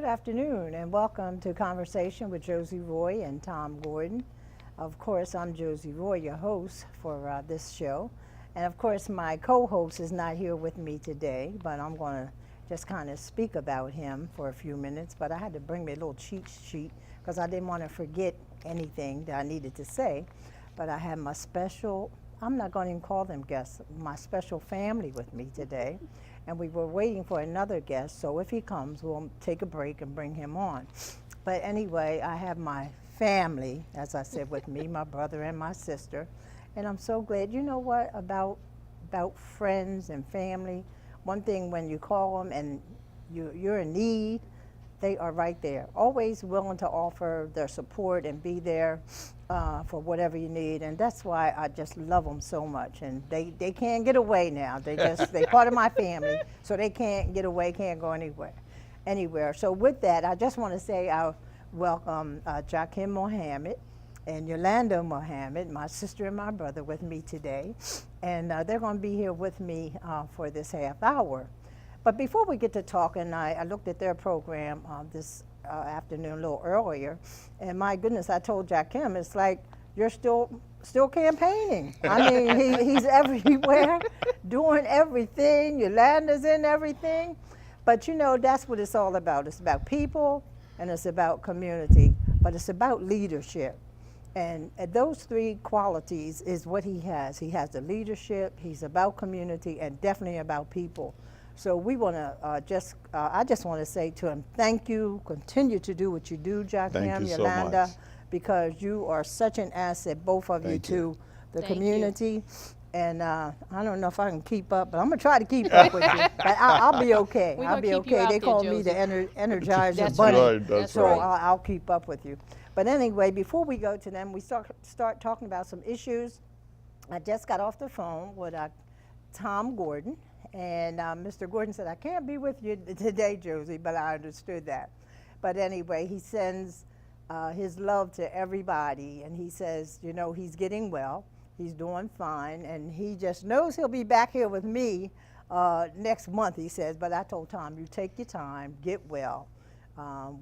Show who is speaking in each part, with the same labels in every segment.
Speaker 1: Good afternoon and welcome to Conversation with Josie Roy and Tom Gordon. Of course, I'm Josie Roy, your host for this show. And of course, my co-host is not here with me today, but I'm going to just kind of speak about him for a few minutes. But I had to bring me a little cheat sheet because I didn't want to forget anything that I needed to say. But I have my special, I'm not going to even call them guests, my special family with me today. And we were waiting for another guest, so if he comes, we'll take a break and bring him on. But anyway, I have my family, as I said, with me, my brother and my sister. And I'm so glad. You know what about friends and family? One thing, when you call them and you're in need, they are right there, always willing to offer their support and be there for whatever you need. And that's why I just love them so much. And they can't get away now. They're part of my family, so they can't get away, can't go anywhere. So with that, I just want to say I welcome Jakim Mohammed and Yolanda Mohammed, my sister and my brother, with me today. And they're going to be here with me for this half hour. But before we get to talking, I looked at their program this afternoon a little earlier, and my goodness, I told Jakim, it's like you're still campaigning. I mean, he's everywhere, doing everything. Yolanda's in everything. But you know, that's what it's all about. It's about people, and it's about community, but it's about leadership. And those three qualities is what he has. He has the leadership, he's about community, and definitely about people. So we want to I just want to say to him, thank you. Continue to do what you do, Jakim, Yolanda, so because you are such an asset, both of you, to the community. And I don't know if I can keep up, but I'm going to try to keep up with you. But I'll be okay. I'll be okay. They call me the Energizer Bunny. That's right. I'll keep up with you. But anyway, before we go to them, we start talking about some issues. I just got off the phone with Tom Gordon. And Mr. Gordon said, I can't be with you today, Josie, but I understood that. But anyway, he sends his love to everybody, and he says, you know, he's getting well, he's doing fine, and he just knows he'll be back here with me next month, he says. But I told Tom, you take your time, get well.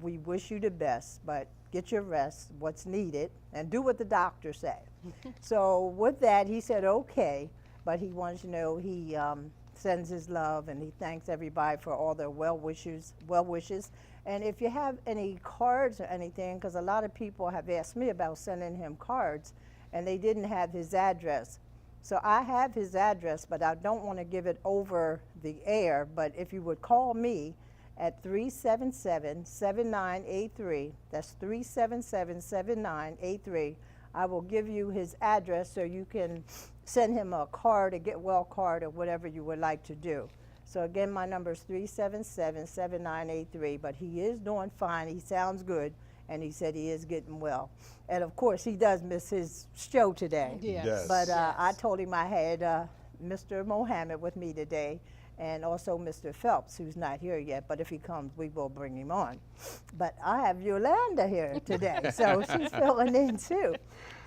Speaker 1: We wish you the best, but get your rest, what's needed, and do what the doctor said. So with that, he said, okay, but he wants to know he sends his love, and he thanks everybody for all their well wishes. And if you have any cards or anything, because a lot of people have asked me about sending him cards, and they didn't have his address. So I have his address, but I don't want to give it over the air. But if you would call me at 377-7983, that's 377-7983, I will give you his address so you can send him a card, a get well card, or whatever you would like to do. So again, my number is 377-7983, but he is doing fine. He sounds good, and he said he is getting well. And of course, he does miss his show today.
Speaker 2: Yes.
Speaker 1: But I told him I had Mr. Mohammed with me today, and also Mr. Phelps, who's not here yet, but if he comes, we will bring him on. But I have Yolanda here today, so she's filling in too.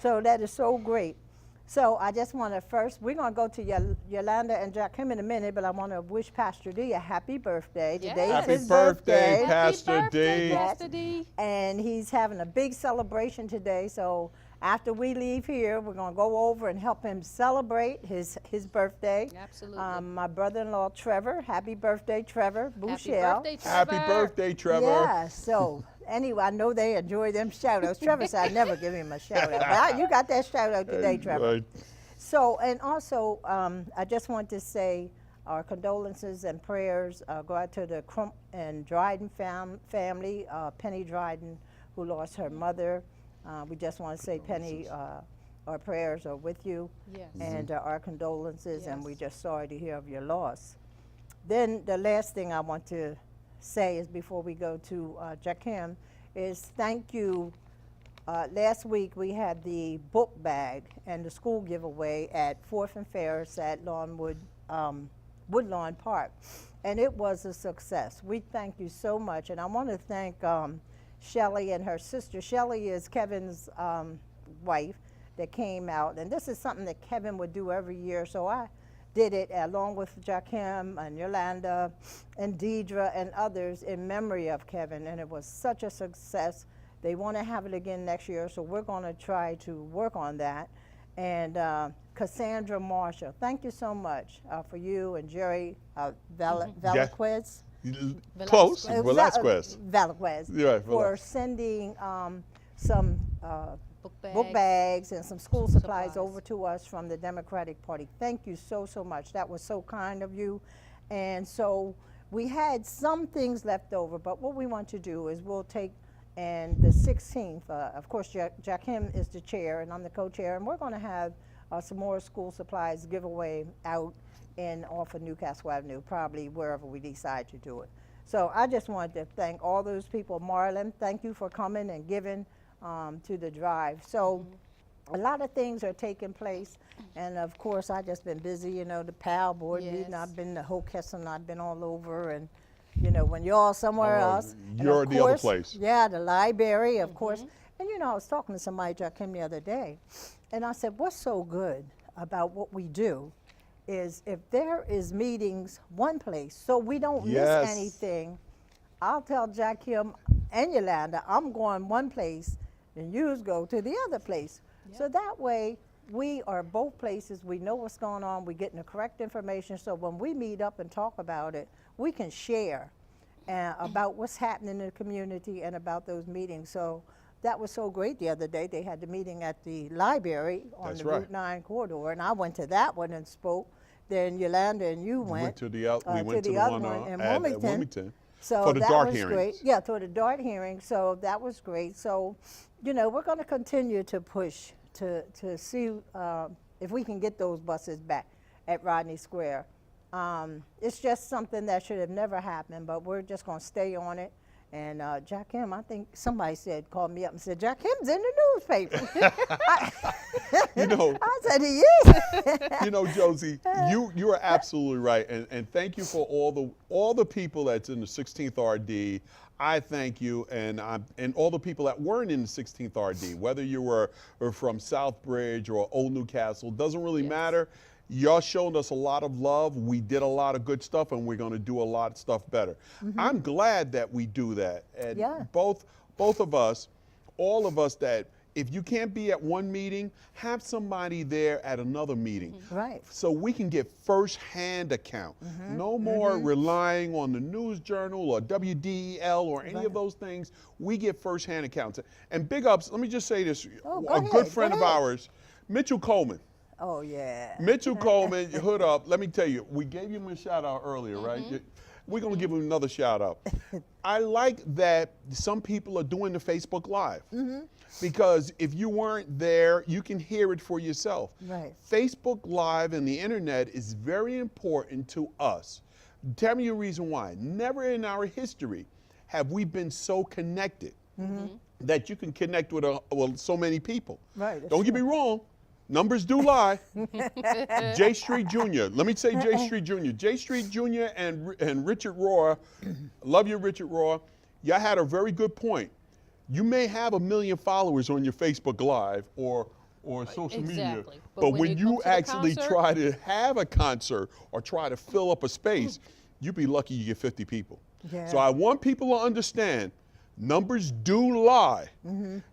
Speaker 1: So that is so great. So I just want to first, we're going to go to Yolanda and Jakim in a minute, but I want to wish Pastor D a happy birthday.
Speaker 2: Yes.
Speaker 1: Today is his
Speaker 2: birthday,
Speaker 1: birthday.
Speaker 2: Pastor D.
Speaker 1: And he's having a big celebration today, so after we leave here, we're going to go over and help him celebrate his birthday.
Speaker 2: Absolutely.
Speaker 1: My brother-in-law, Trevor, happy birthday, Trevor Bouchelle.
Speaker 2: Happy birthday, Trevor.
Speaker 3: Happy birthday, Trevor.
Speaker 1: Yeah, so anyway, I know they enjoy them shout-outs. Trevor said I'd never give him a shout-out, but you got that shout-out today, Trevor.
Speaker 3: Right.
Speaker 1: So, and also, I just want to say our condolences and prayers go out to the Crump and Dryden family, Penny Dryden, who lost her mother. We just want to say, Penny, our prayers are with you,
Speaker 2: Yes.
Speaker 1: and our condolences, and
Speaker 2: Yes.
Speaker 1: we're just sorry to hear of your loss. Then the last thing I want to say is, before we go to Jakim, is thank you. Last week we had the book bag and the school giveaway at 4th and Ferris at Woodlawn Park, and it was a success. We thank you so much, and I want to thank Shelly and her sister. Shelly is Kevin's wife that came out, and this is something that Kevin would do every year, so I did it along with Jakim and Yolanda and Deidre and others in memory of Kevin, and it was such a success. They want to have it again next year, so we're going to try to work on that. And Cassandra Marshall, thank you so much for you and Jerry Velasquez.
Speaker 3: Close, Velasquez.
Speaker 1: Velasquez,
Speaker 3: Yeah,
Speaker 1: for sending some book bags and some school supplies over to us from the Democratic Party. Thank you so, so much. That was so kind of you. And so we had some things left over, but what we want to do is we'll take, and the 16th, of course, Jakim is the chair and I'm the co-chair, and we're going to have some more school supplies giveaway out in off of Newcastle Avenue, probably wherever we decide to do it. So I just wanted to thank all those people. Marlon, thank you for coming and giving to the drive. So a lot of things are taking place, and of course I just been busy, you know, the PAL board meeting, I've been to Hockessin, I've been all over, and you know, when you're all somewhere else.
Speaker 3: You're the other place.
Speaker 1: Yeah, the library, of course. And you know, I was talking to somebody, Jakim, the other day, and I said, what's so good about what we do is if there is meetings one place, so we don't miss anything, I'll tell Jakim and Yolanda, I'm going one place, and you go to the other place. Yep. So that way, we are both places, we know what's going on, we're getting the correct information, so when we meet up and talk about it, we can share about what's happening in the community and about those meetings. So that was so great the other day. They had the meeting at the library on the Route 9 corridor, and I went to that one and spoke. Then Yolanda and you went
Speaker 3: to the other one
Speaker 1: in
Speaker 3: at
Speaker 1: Wilmington. So
Speaker 3: for the
Speaker 1: that
Speaker 3: DART
Speaker 1: was
Speaker 3: hearings.
Speaker 1: Great. Yeah, for the DART hearing. So that was great. So, you know, we're going to continue to push to see if we can get those buses back at Rodney Square. It's just something that should have never happened, but we're just going to stay on it. And Jakim, I think somebody called me up and said, Jakim's in the newspaper.
Speaker 3: You know,
Speaker 1: I said, he is.
Speaker 3: You know, Josie, you are absolutely right, and thank you for all the people that's in the 16th RD. I thank you, and all the people that weren't in the 16th RD, whether you were from Southbridge or Old Newcastle, doesn't really matter. Y'all showed us a lot of love. We did a lot of good stuff, and we're going to do a lot of stuff better. I'm glad that we do that. And both of us, all of us, that if you can't be at one meeting, have somebody there at another meeting.
Speaker 1: Right.
Speaker 3: So we can get first-hand account. No more relying on the News Journal or WDEL or any of those things. We get first-hand accounts. And big ups, let me just say this. A good friend of ours, Mitchell Coleman.
Speaker 1: Oh, yeah.
Speaker 3: Mitchell Coleman, hood up. Let me tell you, we gave him a shout out earlier, right? We're going to give him another shout out. I like that some people are doing the Facebook Live because if you weren't there, you can hear it for yourself.
Speaker 1: Right.
Speaker 3: Facebook Live and the internet is very important to us. Tell me a reason why. Never in our history have we been so connected that you can connect with so many people.
Speaker 1: Right.
Speaker 3: Don't get me wrong. Numbers do lie. J Street Jr. Let me say J Street Jr. J Street Jr. and Richard Rohr. Love you, Richard Rohr. Y'all had a very good point. You may have 1 million followers on your Facebook Live or social media, but when you actually try to have a concert or try to fill up a space, you'd be lucky you get 50 people.
Speaker 1: Yeah.
Speaker 3: So I want people to understand, numbers do lie.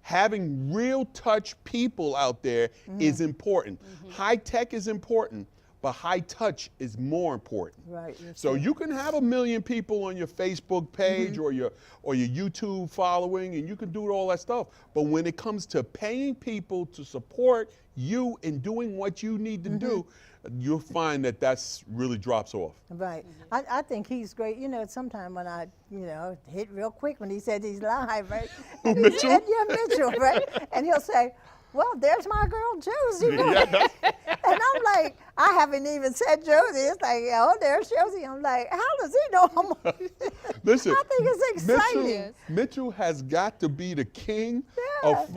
Speaker 3: Having real touch people out there is important. High tech is important, but high touch is more important.
Speaker 1: Right.
Speaker 3: So you can have 1 million people on your Facebook page or your YouTube following, and you can do all that stuff. But when it comes to paying people to support you in doing what you need to do, you'll find that that's really drops off.
Speaker 1: Right. I think he's great. You know, sometime when I, hit real quick when he said he's live, right? And
Speaker 3: Mitchell?
Speaker 1: Yeah, Mitchell, right? And he'll say, well, there's my girl Josie. Right? And I'm like, I haven't even said Josie. It's like, oh, there's Josie. I'm like, how does he know I'm
Speaker 3: Listen,
Speaker 1: I think it's exciting.
Speaker 3: Mitchell has got to be the king of
Speaker 2: Finding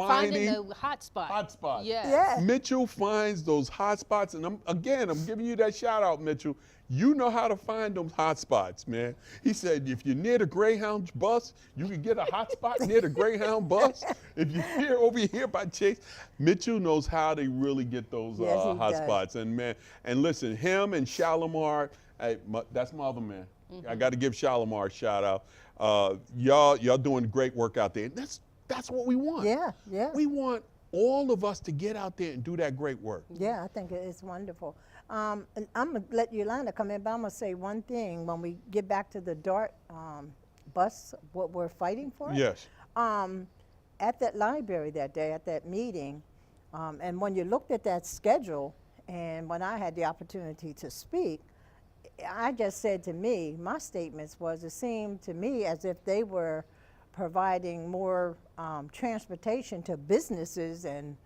Speaker 3: finding
Speaker 2: the hot spot.
Speaker 3: hot spots.
Speaker 2: Yes.
Speaker 1: Yeah.
Speaker 3: Mitchell finds those hot spots, and I'm giving you that shout out, Mitchell. You know how to find them hot spots, man. He said if you're near the Greyhound bus, you can get a hot spot near the Greyhound bus. If you're here over here by Chase, Mitchell knows how to really get those
Speaker 1: Yes, he
Speaker 3: hot
Speaker 1: does.
Speaker 3: spots. And man, and listen, him and Shalimar, hey, that's my other man. I got to give Shalimar a shout out. Y'all doing great work out there. And that's what we want.
Speaker 1: Yeah, yeah.
Speaker 3: We want all of us to get out there and do that great work.
Speaker 1: Yeah, I think it's wonderful. And I'm going to let Yolanda come in, but I'm going to say one thing. When we get back to the DART bus, what we're fighting for,
Speaker 3: Yes.
Speaker 1: at that library that day, at that meeting, and when you looked at that schedule, and when I had the opportunity to speak, I just said to me, my statements was, it seemed to me as if they were providing more transportation to businesses and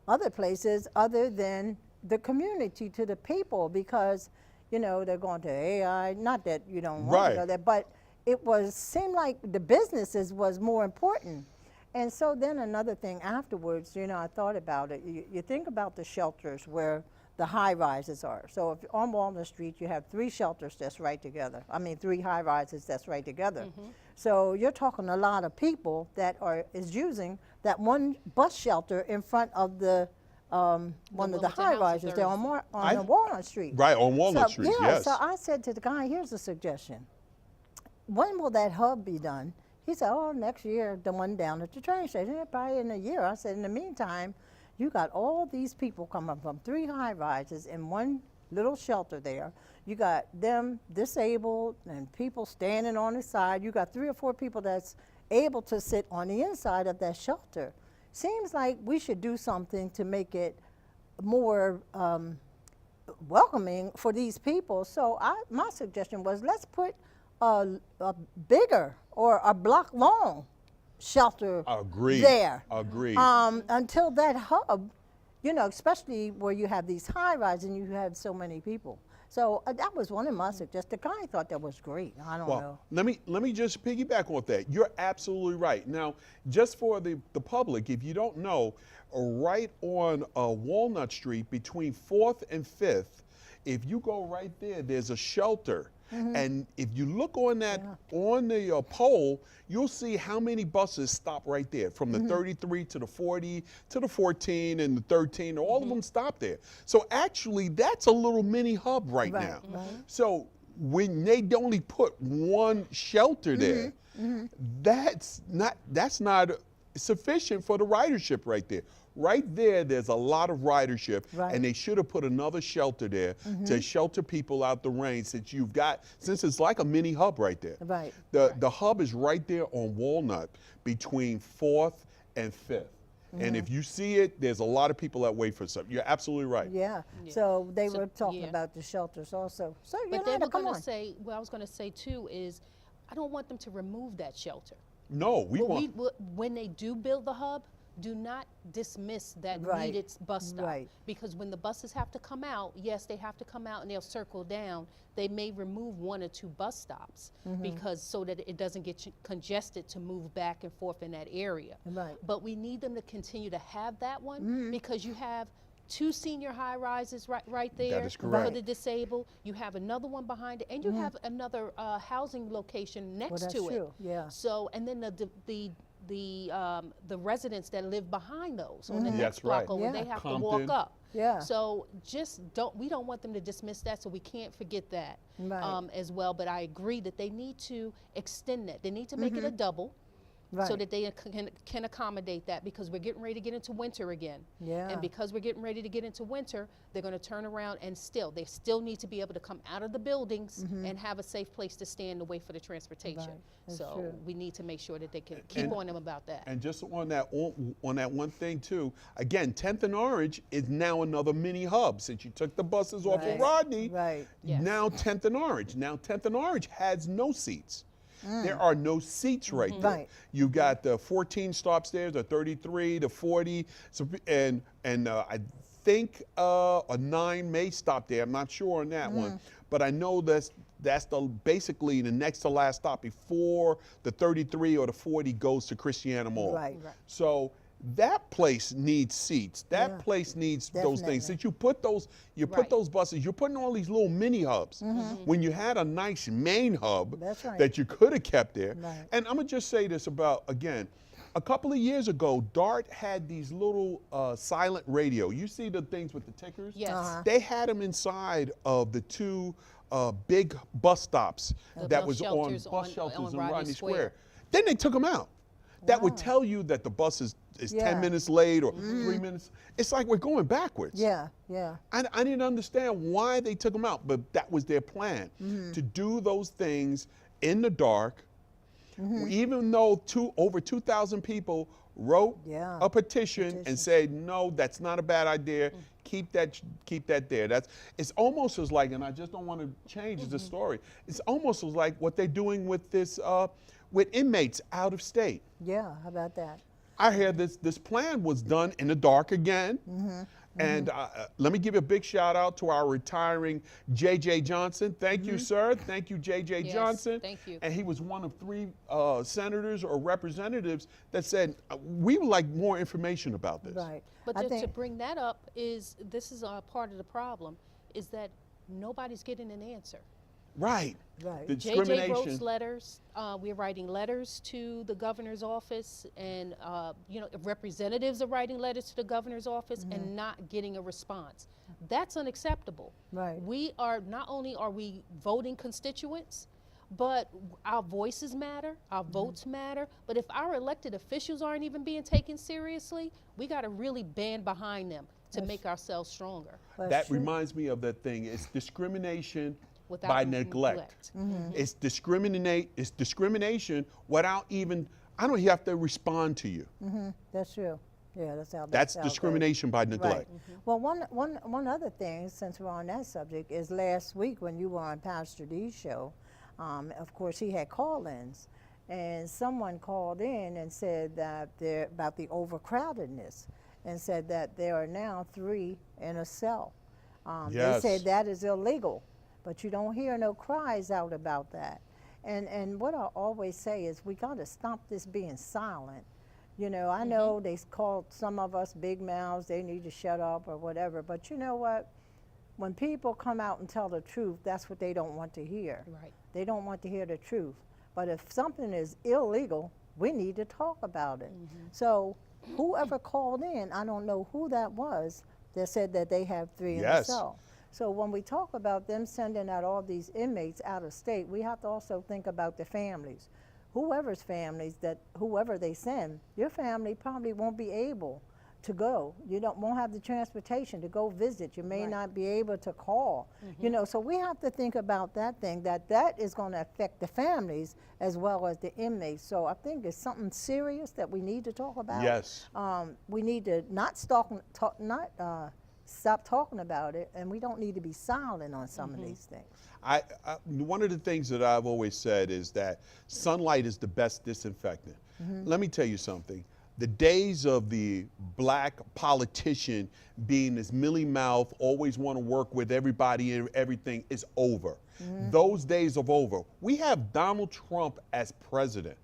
Speaker 1: other places other than the community, to the people, because, you know, they're going to AI, not that you don't want to go
Speaker 3: Right.
Speaker 1: there, but seemed like the businesses was more important. And so then another thing afterwards, you know, I thought about it. You think about the shelters where the high rises are. So if on Walnut Street, you have 3 shelters that's right together. I mean, 3 high rises that's right together. So you're talking a lot of people that is using that one bus shelter in front of the one of the
Speaker 2: Wilmington
Speaker 1: high
Speaker 2: House
Speaker 1: rises there on
Speaker 3: I-
Speaker 1: Walnut Street.
Speaker 3: Right, on Walnut
Speaker 1: So,
Speaker 3: Street,
Speaker 1: yeah,
Speaker 3: yes.
Speaker 1: so I said to the guy, here's a suggestion. When will that hub be done? He said, oh, next year, the one down at the train station. Yeah, probably in a year. I said, in the meantime, you got all these people coming from 3 high rises in one little shelter there. You got them disabled and people standing on the side. You got 3 or 4 people that's able to sit on the inside of that shelter. Seems like we should do something to make it more welcoming for these people. So my suggestion was, let's put a bigger or a block long shelter
Speaker 3: Agreed.
Speaker 1: there.
Speaker 3: Agreed.
Speaker 1: Until that hub, you know, especially where you have these high rises and you have so many people. So that was one of my suggestions. The guy thought that was great. I don't know.
Speaker 3: Well, let me just piggyback on that. You're absolutely right. Now, just for the public, if you don't know, right on Walnut Street between 4th and 5th, if you go right there, there's a shelter. And if you look on that on the pole, you'll see how many buses stop right there, from the 33 to the 40 to the 14 and the 13. All of them stop there. So actually, that's a little mini hub right now. So when they only put one shelter there, that's not sufficient for the ridership right there. Right there, there's a lot of ridership, and they should have put another shelter there to shelter people out the rain, since it's like a mini hub right there.
Speaker 1: Right.
Speaker 3: The hub is right there on Walnut between 4th and 5th. And if you see it, there's a lot of people that wait for something. You're absolutely right.
Speaker 1: Yeah. So they were talking about the shelters also. So
Speaker 2: But they
Speaker 1: Yolanda,
Speaker 2: were
Speaker 1: come
Speaker 2: going
Speaker 1: on.
Speaker 2: to say, what I was going to say too is, I don't want them to remove that shelter.
Speaker 3: No, we want.
Speaker 2: When they do build the hub, do not dismiss that needed bus stop. Because when the buses have to come out, yes, they have to come out and they'll circle down. They may remove 1 or 2 bus stops because so that it doesn't get congested to move back and forth in that area. But we need them to continue to have that one because you have 2 senior high rises right there
Speaker 3: That is correct.
Speaker 2: for the disabled. You have another one behind it, and you have another housing location next to it.
Speaker 1: Yeah.
Speaker 2: So, and then the residents that live behind those on the next
Speaker 3: That's
Speaker 2: block
Speaker 3: right.
Speaker 2: over, they have to walk
Speaker 3: Compton.
Speaker 2: up.
Speaker 1: Yeah.
Speaker 2: So we don't want them to dismiss that, so we can't forget that as well. But I agree that they need to extend that. They need to make it a double. So that they can accommodate that, because we're getting ready to get into winter again.
Speaker 1: Yeah.
Speaker 2: And because we're getting ready to get into winter, they're going to turn around and they still need to be able to come out of the buildings and have a safe place to stand and wait for the transportation.
Speaker 1: That's
Speaker 2: So
Speaker 1: true.
Speaker 2: we need to make sure that they can keep on them about that.
Speaker 3: And just on that one thing too, again, 10th and Orange is now another mini hub. Since you took the buses off of Rodney,
Speaker 2: Yes.
Speaker 3: now 10th and Orange. Now 10th and Orange has no seats. There are no seats right there. You got the 14 stops there, the 33, the 40, and I think a 9 may stop there. I'm not sure on that one, but I know that's basically the next to last stop before the 33 or the 40 goes to Christiana Mall.
Speaker 1: Right.
Speaker 3: So that place needs seats. That place needs those things. Since you put those buses, you're putting all these little mini hubs. When you had a nice main hub that you could have kept there. And I'm gonna just say this about, again, a couple of years ago, DART had these little silent radio. You see the things with the tickers?
Speaker 2: Yes.
Speaker 3: They had them inside of the two big bus stops that was on bus shelters in Rodney Square. Then they took them out. That would tell you that the bus is 10 minutes late or 3 minutes. It's like we're going backwards.
Speaker 1: Yeah, yeah.
Speaker 3: I didn't understand why they took them out, but that was their plan, to do those things in the dark, even though over 2,000 people wrote a petition and said, no, that's not a bad idea. Keep that there. It's almost as like, and I just don't want to change the story. It's almost as like what they're doing with this, with inmates out of state.
Speaker 1: Yeah, how about that?
Speaker 3: I hear this plan was done in the dark again. And let me give a big shout out to our retiring J.J. Johnson. Thank you, sir. Thank you, J.J. Johnson.
Speaker 2: Thank you.
Speaker 3: And he was one of 3 senators or representatives that said, we would like more information about this.
Speaker 1: Right.
Speaker 2: But to bring that up this is part of the problem, is that nobody's getting an answer.
Speaker 3: Right.
Speaker 1: Right.
Speaker 3: The
Speaker 2: JJ
Speaker 3: discrimination.
Speaker 2: wrote letters. We're writing letters to the governor's office, and representatives are writing letters to the governor's office and not getting a response. That's unacceptable.
Speaker 1: Right.
Speaker 2: We are not only are we voting constituents, but our voices matter, our votes matter. But if our elected officials aren't even being taken seriously, we got to really band behind them to make ourselves stronger.
Speaker 3: That reminds me of that thing. It's discrimination
Speaker 2: Without
Speaker 3: by neglect. It's discrimination without even, I don't have to respond to you.
Speaker 1: That's true. Yeah,
Speaker 3: that's discrimination by neglect.
Speaker 1: Right. Well, one other thing, since we're on that subject, is last week when you were on Pastor D's show, of course he had call-ins, and someone called in and said that about the overcrowdedness, and said that there are now 3 in a cell. They said that is illegal. But you don't hear no cries out about that. And what I always say is we got to stop this being silent. You know, I know they called some of us big mouths, they need to shut up or whatever, but you know what? When people come out and tell the truth, that's what they don't want to hear.
Speaker 2: Right.
Speaker 1: They don't want to hear the truth. But if something is illegal, we need to talk about it. So whoever called in, I don't know who that was, that said that they have 3 in the cell. So when we talk about them sending out all these inmates out of state, we have to also think about the families. Whoever they send, your family probably won't be able to go. You won't have the transportation to go visit. You may not be able to call. You know, so we have to think about that thing, that is going to affect the families as well as the inmates. So I think it's something serious that we need to talk about.
Speaker 3: Yes.
Speaker 1: We need to not stop talking about it, and we don't need to be silent on some of these things.
Speaker 3: One of the things that I've always said is that sunlight is the best disinfectant. Let me tell you something. The days of the black politician being this mealy-mouthed, always want to work with everybody and everything is over. Those days are over. We have Donald Trump as president.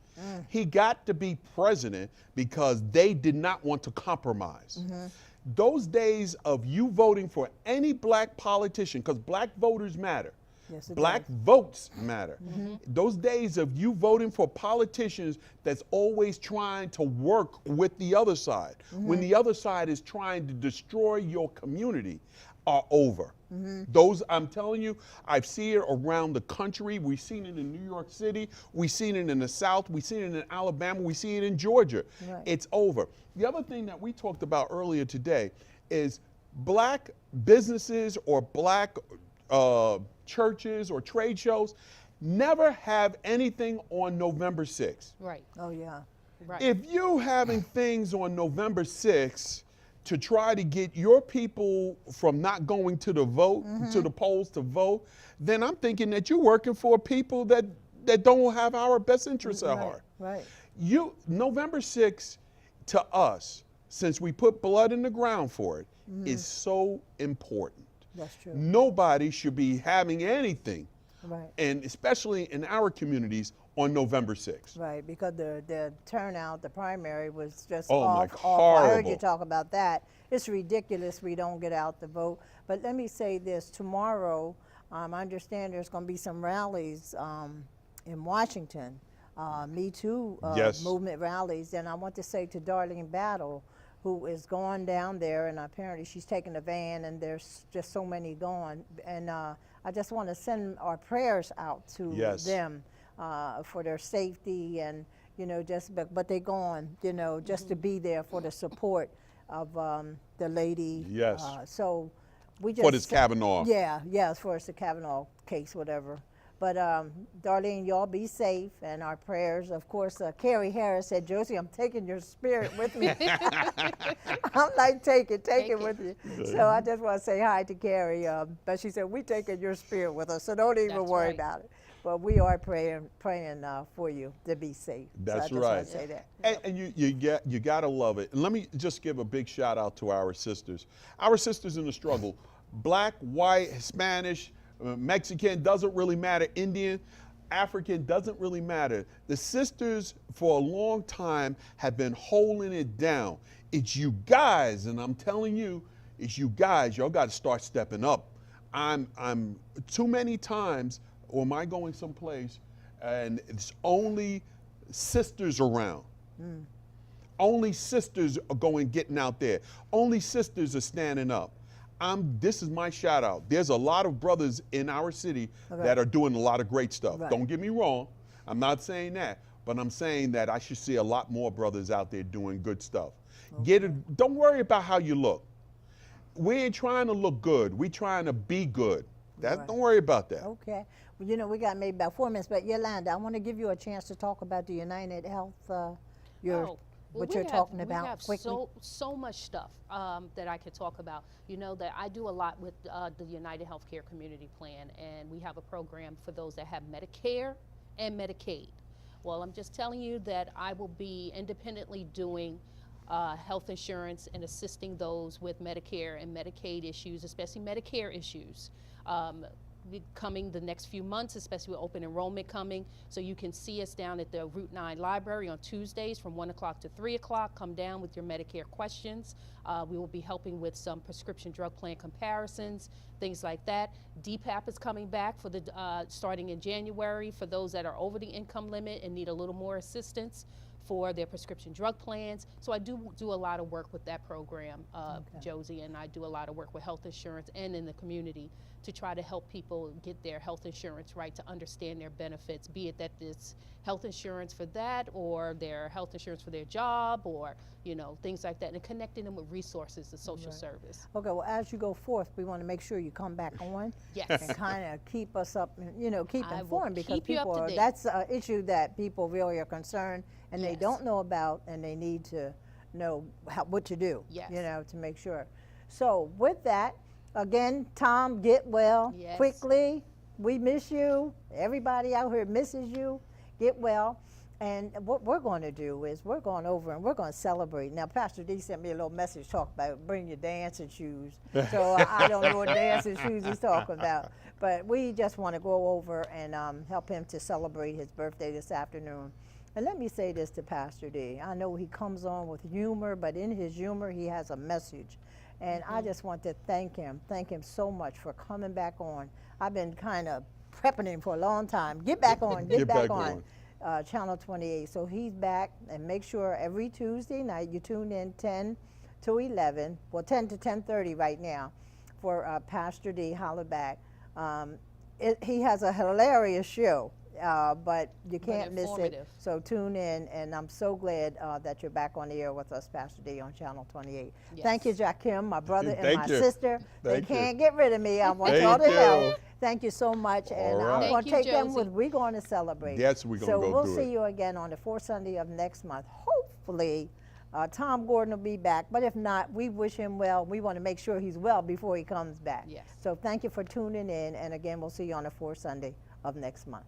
Speaker 3: He got to be president because they did not want to compromise. Those days of you voting for any black politician, because black voters matter.
Speaker 1: Yes,
Speaker 3: black votes matter. Those days of you voting for politicians that's always trying to work with the other side, when the other side is trying to destroy your community, are over. Those, I'm telling you, I've seen it around the country. We've seen it in New York City. We've seen it in the South. We've seen it in Alabama. We see it in Georgia. It's over. The other thing that we talked about earlier today is black businesses or black churches or trade shows never have anything on November 6th.
Speaker 2: Right.
Speaker 1: Oh, yeah.
Speaker 2: Right.
Speaker 3: If you having things on November 6th to try to get your people from not going to the vote, to the polls to vote, then I'm thinking that you're working for people that don't have our best interests at heart.
Speaker 1: Right.
Speaker 3: November 6th, to us, since we put blood in the ground for it, is so important.
Speaker 1: That's true.
Speaker 3: Nobody should be having anything,
Speaker 1: Right.
Speaker 3: and especially in our communities, on November 6th.
Speaker 1: Right, because the turnout, the primary was just
Speaker 3: Oh, my,
Speaker 1: off. I heard you
Speaker 3: horrible.
Speaker 1: talk about that. It's ridiculous we don't get out to vote. But let me say this, tomorrow, I understand there's going to be some rallies in Washington, Me Too
Speaker 3: Yes.
Speaker 1: movement rallies. And I want to say to Darlene Battle, who is going down there, and apparently she's taking a van, and there's just so many going. And I just want to send our prayers out to
Speaker 3: Yes.
Speaker 1: them for their safety, and just but they going, just to be there for the support of the lady.
Speaker 3: Yes.
Speaker 1: So we just
Speaker 3: For this Kavanaugh.
Speaker 1: Yeah, as far as the Kavanaugh case, whatever. But Darlene, y'all be safe, and our prayers. Of course, Carrie Harris said, "Josie, I'm taking your spirit with me." I'm like, take it with you. So I just want to say hi to Carrie. But she said, "We taking your spirit with us, so don't even
Speaker 2: That's
Speaker 1: worry
Speaker 2: right.
Speaker 1: about it." But we are praying for you to be safe.
Speaker 3: That's
Speaker 1: so I just
Speaker 3: right.
Speaker 1: want to say that.
Speaker 3: And you gotta love it. And let me just give a big shout out to our sisters in the struggle. Black, white, Spanish, Mexican, doesn't really matter. Indian, African, doesn't really matter. The sisters for a long time have been holding it down. It's you guys, and I'm telling you, it's you guys. Y'all got to start stepping up. I'm too many times, or am I going someplace, and it's only sisters around. Only sisters are getting out there. Only sisters are standing up. This is my shout out. There's a lot of brothers in our city that are doing a lot of great stuff.
Speaker 1: Right.
Speaker 3: Don't get me wrong. I'm not saying that, but I'm saying that I should see a lot more brothers out there doing good stuff. Don't worry about how you look. We ain't trying to look good. We trying to be good.
Speaker 1: Right.
Speaker 3: Don't worry about that.
Speaker 1: Okay. Well, we got maybe about 4 minutes, but Yolanda, I want to give you a chance to talk about the United Health, what you're talking about.
Speaker 2: We have
Speaker 1: quickly.
Speaker 2: so much stuff that I could talk about. That I do a lot with the United Healthcare Community Plan, and we have a program for those that have Medicare and Medicaid. Well, I'm just telling you that I will be independently doing health insurance and assisting those with Medicare and Medicaid issues, especially Medicare issues. Coming the next few months, especially with open enrollment coming. So you can see us down at the Route 9 Library on Tuesdays from 1 o'clock to 3 o'clock. Come down with your Medicare questions. We will be helping with some prescription drug plan comparisons, things like that. DPAP is coming back for starting in January for those that are over the income limit and need a little more assistance for their prescription drug plans. So I do a lot of work with that program, Josie, and I do a lot of work with health insurance and in the community to try to help people get their health insurance right, to understand their benefits, be it that it's health insurance for that or their health insurance for their job or, things like that, and connecting them with resources, the social service.
Speaker 1: Okay, well, as you go forth, we want to make sure you come back on.
Speaker 2: Yes.
Speaker 1: And kind of keep us up, keep
Speaker 2: I will
Speaker 1: informed, because
Speaker 2: keep you up to date.
Speaker 1: that's an issue that people really are concerned and they
Speaker 2: Yes.
Speaker 1: don't know about, and they need to know what to do,
Speaker 2: Yes.
Speaker 1: to make sure. So with that, again, Tom, get well
Speaker 2: Yes.
Speaker 1: quickly. We miss you. Everybody out here misses you. Get well. And what we're going to do is we're going over and we're going to celebrate. Now, Pastor D sent me a little message talking about bring your dancing shoes. So I don't know what dancing shoes he's talking about. But we just want to go over and help him to celebrate his birthday this afternoon. And let me say this to Pastor D. I know he comes on with humor, but in his humor, he has a message. And I just want to thank him so much for coming back on. I've been kind of prepping him for a long time. Get back on, get back on. Channel 28. So he's back, and make sure every Tuesday night you tune in 10 to 11, well 10 to 10:30 right now for Pastor D. Holla back. He has a hilarious show, but you can't miss it. So tune in, and I'm so glad that you're back on the air with us, Pastor D, on Channel 28.
Speaker 2: Yes.
Speaker 1: Thank you, Jakim, my brother and
Speaker 3: Thank
Speaker 1: my
Speaker 3: you.
Speaker 1: sister. They
Speaker 3: Thank you.
Speaker 1: can't get rid of me. I want
Speaker 3: Thank
Speaker 1: y'all to
Speaker 3: you.
Speaker 1: know. Thank you so much, and
Speaker 3: All right.
Speaker 1: I'm going
Speaker 2: Thank
Speaker 1: to
Speaker 2: you,
Speaker 1: take them
Speaker 2: Josie.
Speaker 1: with. We're going to celebrate.
Speaker 3: Yes, we're gonna
Speaker 1: so
Speaker 3: go
Speaker 1: we'll
Speaker 3: do
Speaker 1: see
Speaker 3: it.
Speaker 1: you again on the fourth Sunday of next month. Hopefully, Tom Gordon will be back, but if not, we wish him well. We want to make sure he's well before he comes back.
Speaker 2: Yes.
Speaker 1: So thank you for tuning in, and again, we'll see you on the fourth Sunday of next month.